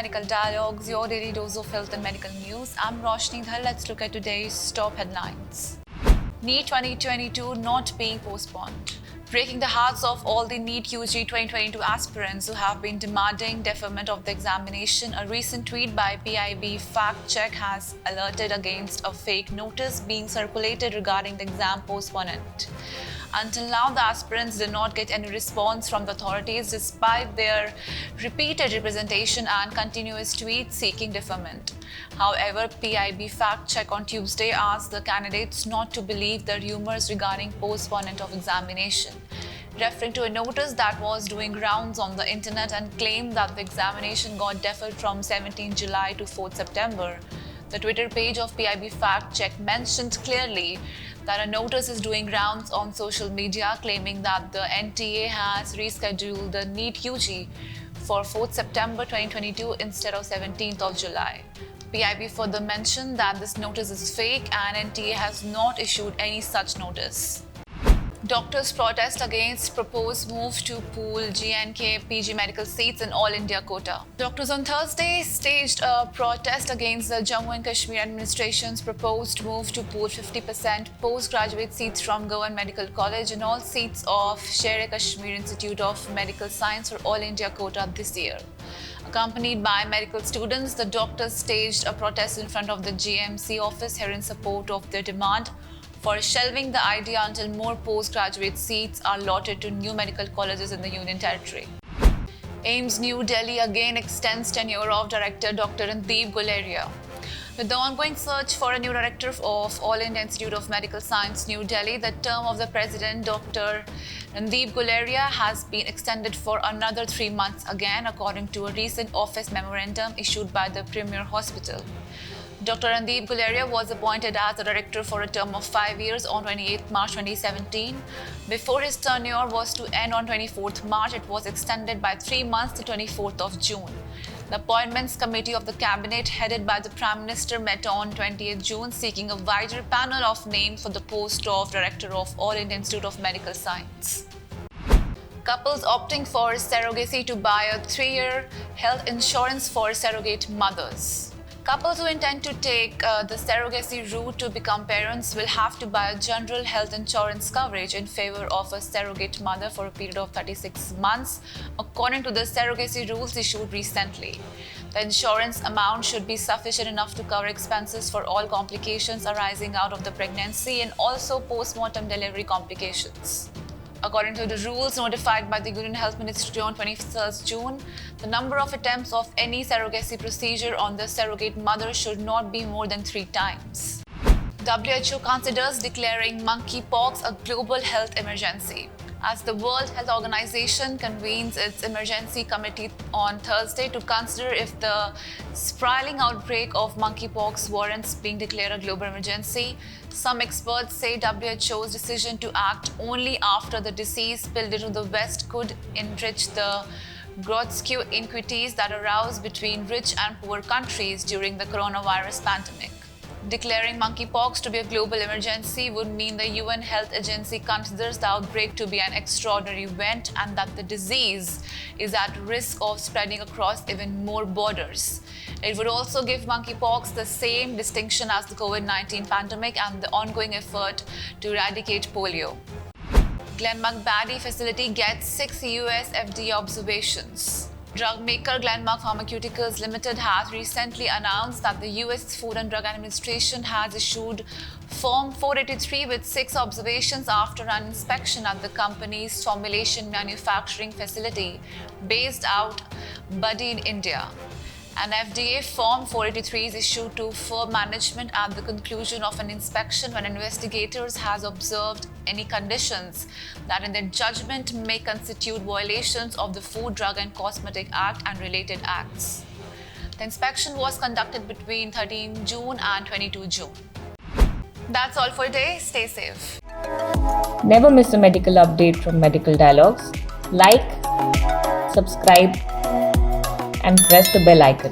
Medical Dialogues, your daily dose of health and medical news. I'm Roshni Dhar. Let's look at today's top headlines. NEET 2022 not being postponed. Breaking the hearts of all the NEET UG 2022 aspirants who have been demanding deferment of the examination, a recent tweet by PIB Fact Check has alerted against a fake notice being circulated regarding the exam postponement. Until now, the aspirants did not get any response from the authorities despite their repeated representation and continuous tweets seeking deferment. However, PIB Fact Check on Tuesday asked the candidates not to believe the rumors regarding postponement of examination, referring to a notice that was doing rounds on the internet and claimed that the examination got deferred from 17 July to 4 September. The Twitter page of PIB Fact Check mentioned clearly that a notice is doing rounds on social media claiming that the NTA has rescheduled the NEET UG for 4th September 2022 instead of 17th of July. PIB further mentioned that this notice is fake and NTA has not issued any such notice. Doctors protest against proposed move to pool GNK PG medical seats in All India Quota. Doctors on Thursday staged a protest against the Jammu and Kashmir administration's proposed move to pool 50% postgraduate seats from Govt Medical College and all seats of Sher-e-Kashmir Institute of Medical Science for All India Quota this year. Accompanied by medical students, the doctors staged a protest in front of the GMC office here in support of their demand for shelving the idea until more postgraduate seats are allotted to new medical colleges in the Union Territory. AIIMS New Delhi again extends tenure of Director Dr. Randeep Guleria. With the ongoing search for a new director of All India Institute of Medical Science, New Delhi, the term of the President, Dr. Randeep Guleria, has been extended for another 3 months again, according to a recent office memorandum issued by the Premier Hospital. Dr. Randeep Guleria was appointed as the director for a term of 5 years on 28 March 2017. Before his tenure was to end on 24th March, it was extended by 3 months to 24th of June. The Appointments Committee of the Cabinet, headed by the Prime Minister, met on 20th June seeking a wider panel of names for the post of Director of All India Institute of Medical Science. Couples opting for surrogacy to buy a 3-year health insurance for surrogate mothers. Couples who intend to take the surrogacy route to become parents will have to buy a general health insurance coverage in favor of a surrogate mother for a period of 36 months, according to the surrogacy rules issued recently. The insurance amount should be sufficient enough to cover expenses for all complications arising out of the pregnancy and also post-mortem delivery complications. According to the rules notified by the Union Health Ministry on 23rd June, the number of attempts of any surrogacy procedure on the surrogate mother should not be more than 3 times. WHO considers declaring monkeypox a global health emergency. As the World Health Organization convenes its emergency committee on Thursday to consider if the spiraling outbreak of monkeypox warrants being declared a global emergency, some experts say WHO's decision to act only after the disease spilled into the West could enrich the grotesque inequities that arose between rich and poor countries during the coronavirus pandemic. Declaring monkeypox to be a global emergency would mean the UN Health Agency considers the outbreak to be an extraordinary event and that the disease is at risk of spreading across even more borders. It would also give monkeypox the same distinction as the COVID-19 pandemic and the ongoing effort to eradicate polio. Glenmark Baddi facility gets 6 US FDA observations. Drug maker Glenmark Pharmaceuticals Limited has recently announced that the US Food and Drug Administration has issued Form 483 with 6 observations after an inspection at the company's formulation manufacturing facility based out Baddi in India. An FDA Form 483 is issued to firm management at the conclusion of an inspection when investigators has observed any conditions that in their judgment may constitute violations of the Food, Drug and Cosmetic Act and related acts. The inspection was conducted between 13 June and 22 June. That's all for today. Stay safe. Never miss a medical update from Medical Dialogues. Like, subscribe, and press the bell icon.